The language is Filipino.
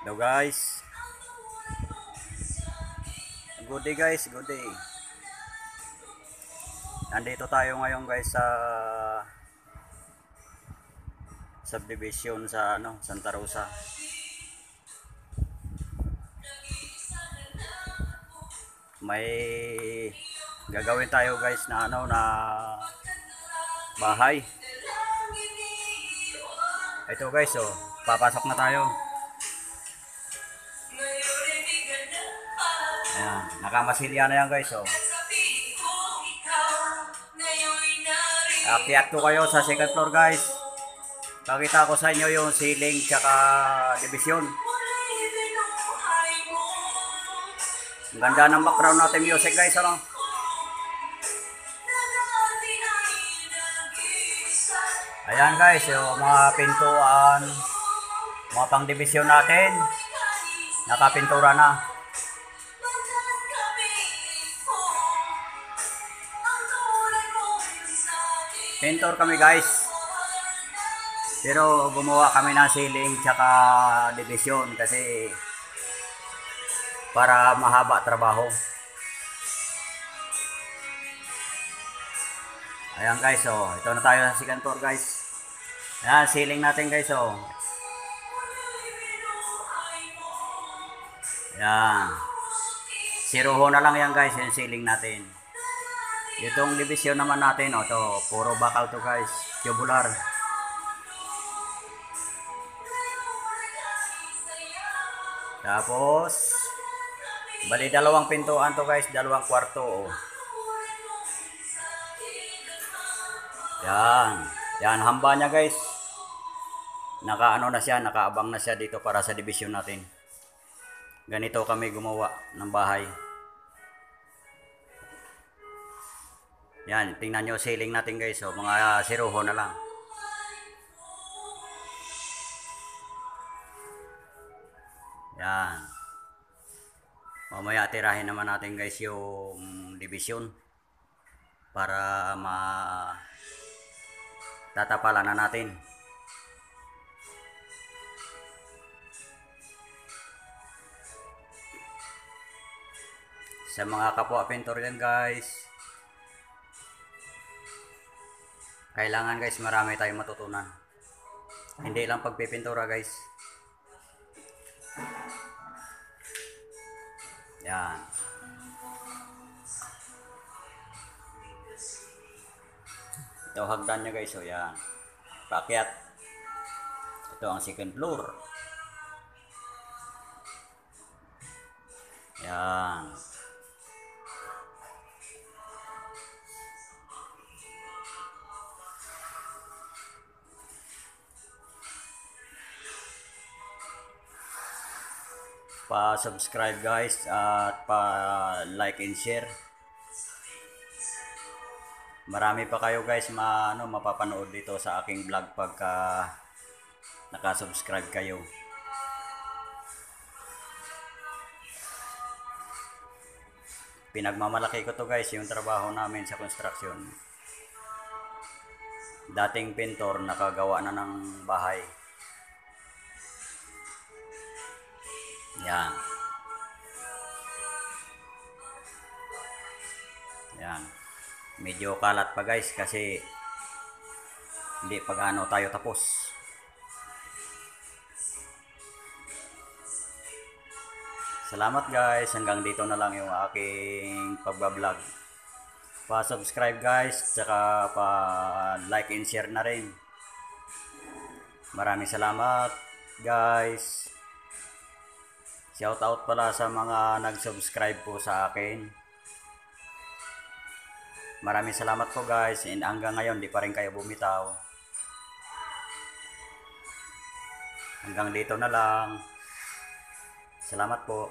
Hello guys. Good day guys, good day. Nandito tayo ngayon guys sa subdivision sa Santa Rosa. May gagawin tayo guys na na bahay. Ito guys, papasok na tayo. Ayan, nakamasilya na yan guys, Akyat ko kayo sa second floor guys. Pakita ko sa inyo yung ceiling tsaka division. Ang ganda ng background natin music guys, Ayan guys, yung mga pintuan, mga pang division natin, nakapintura na. Pintor kami guys, pero gumawa kami ng ceiling tsaka division kasi para mahaba trabaho. Ayan guys, ito na tayo sa second floor guys. Ayan, ceiling natin guys, Ayan, siruho na lang yan guys, yung ceiling natin. Itong division naman natin, to puro bakal to guys, tubular. Tapos bali dalawang pintuan to guys, dalawang kwarto. Yan hamba niya guys. Nakaano na siya, nakaabang na siya dito para sa division natin. Ganito kami gumawa ng bahay. Yan, tingnan nyo ceiling natin guys, mga siruho na lang. Yan. Mamaya tirahin naman natin guys yung division para tatapalan na natin. Sa mga kapwa pintor yan guys, kailangan guys marami tayong matutunan. Hindi lang pagpipintura guys. Yan. Ito hagdan nyo guys, yan. Paakyat. Ito ang second floor. Yan. Pa-subscribe guys at pa-like and share. Marami pa kayo guys mapapanood dito sa aking vlog pagka naka-subscribe kayo. Pinagmamalaki ko to guys yung trabaho namin sa construction. Dating pintor, nakagawa na ng bahay. Yan. Yan. Medyo kalat pa guys kasi hindi pag-ano tayo tapos. Salamat guys. Hanggang dito na lang yung aking pagbablog. Pa-subscribe guys. Tsaka pa-like and share na rin. Maraming salamat guys. Shout out pala sa mga nag-subscribe po sa akin. Maraming salamat po guys. And hanggang ngayon di pa rin kayo bumitaw. Hanggang dito na lang. Salamat po.